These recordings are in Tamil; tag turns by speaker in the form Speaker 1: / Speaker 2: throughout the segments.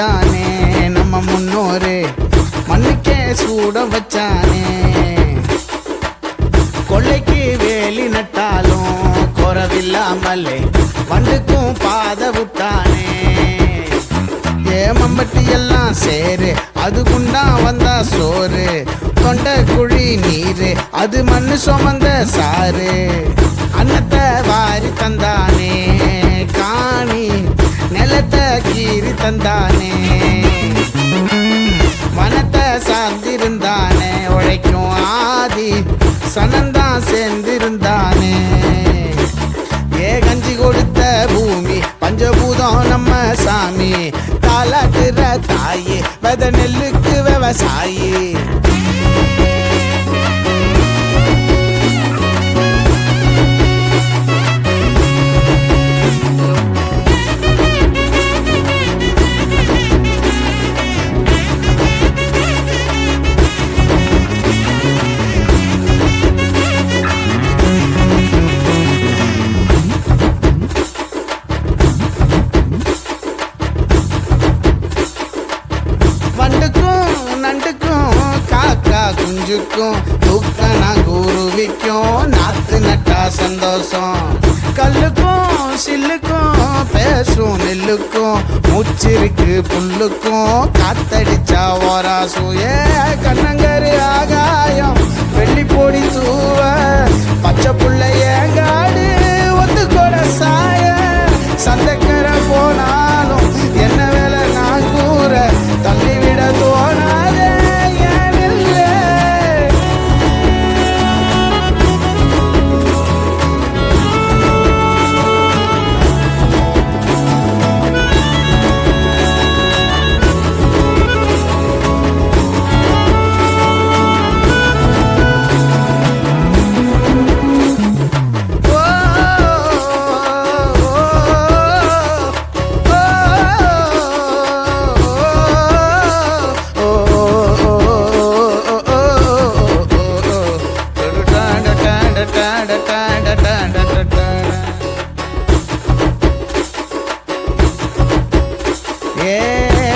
Speaker 1: வச்சானே நம்ம முன்னோரு மண்ணுக்கே சூட வச்சானே. கொள்ளைக்கு வேலி நட்டாலும் குறவில்லாமலே வண்டுக்கும் பாத விட்டானே. ஏமம்பட்டி எல்லாம் சேரு அது குண்டா வந்தா சோறு, தொண்டை குழி நீரு அது மண்ணு சுமந்த சாறு. அன்னத்தை வாரி தந்தானே காணி நிலத்தை கீறி தந்தானே. வனத்தை சார்ந்திருந்தானே உழைக்கும் ஆதி சனந்தான் சேர்ந்திருந்தானே. கஞ்சி கொடுத்த பூமி பஞ்சபூதம் நம்ம சாமி, தாலாட்டுற தாயி வெத நெல்லுக்கு விவசாயி. நண்டுக்கும் காக்கா குஞ்சுக்கும் தூக்கனா குருவிக்கும் நாத்து நட்டா சந்தோஷம். கல்லுக்கும் சில்லுக்கும் பேசும் நெல்லுக்கும் மூச்சிருக்கு புல்லுக்கும் காத்தடிச்சா ஓராசும். கண்ணங்கரு ஆகாயம் வெள்ளி பொடி தூவ பச்சை புள்ள ஏங்காடு ஒத்துக்கொட சாய. சந்தைக்கர போனாலும் என்ன வேலை நான் கூற தள்ளிவிட தோணாதே ஏனில்லை.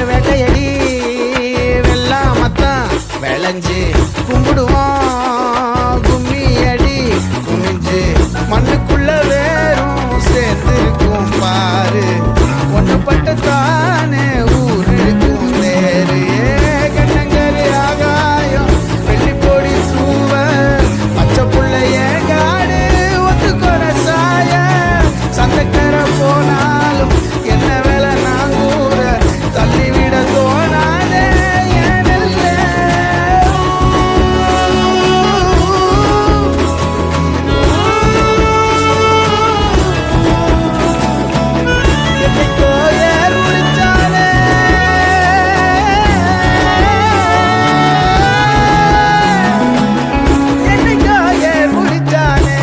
Speaker 1: வேட்டையடி வெள்ளாமத்தான் விளைஞ்சு கும்பிடுவோம் கும்மி அடி குமிஞ்சு மண்ணுக்குள்ள வேறும் சேர்ந்திருக்கும் பாரு. ஒன்றுபட்டு தானே ஊர் இருக்கும் தேரு. கண்ணங்கரு ஆகாயம் வெள்ளி பொடி சூவ பச்சை புள்ள ஏங்காடு ஒத்துக்கொட சாய. சந்தைக்கர போனாலும் என்ன வேலை நான் கூற தள்ளிவிட தோணாதே ஏனில்லை. என்னைக்கோ ஏர் முடிச்சாலே என்னைக்கோ ஏர் முடிச்சானே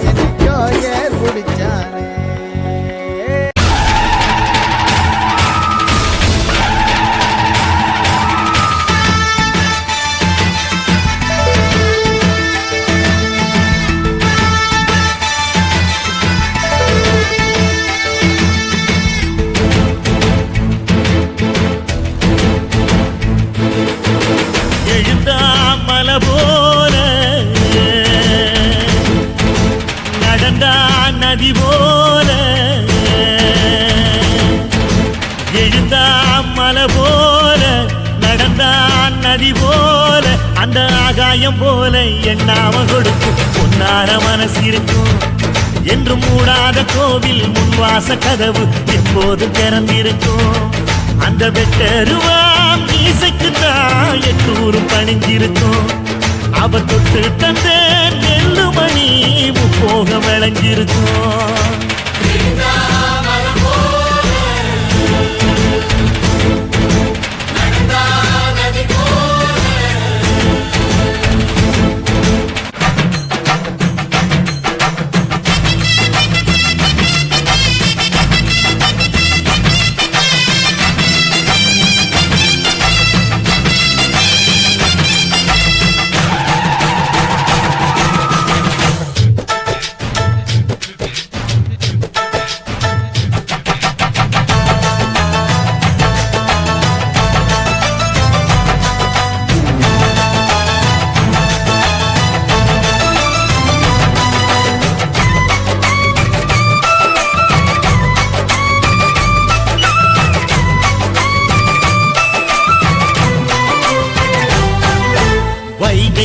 Speaker 1: என்னைக்கோ ஏர் முடிச்சானே.
Speaker 2: எழுந்தா மலை போல நடந்தா நதி போல. எழுந்தா மலை போல நடந்தா நதி போல. அந்த ஆகாயம் போல எண்ணாம கொடுக்கும் பொன்னார மனசு இருக்கும். என்று மூடாத கோவில் முன்வாச கதவு எப்போது திறந்திருக்கும். அந்த வெட்டருவாம் மீசைக்குத்தான் எட்டூரும் பணிஞ்சிருக்கும். அவ தொட்டு தந்த நெல்லு மணி முப்போக விளைஞ்சிருக்கும்.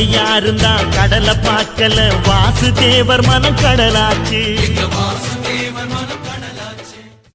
Speaker 2: யாருந்தான் கடலை பார்க்கல வாசுதேவர் மனம் கடலாச்சு.
Speaker 3: எங்க வாசு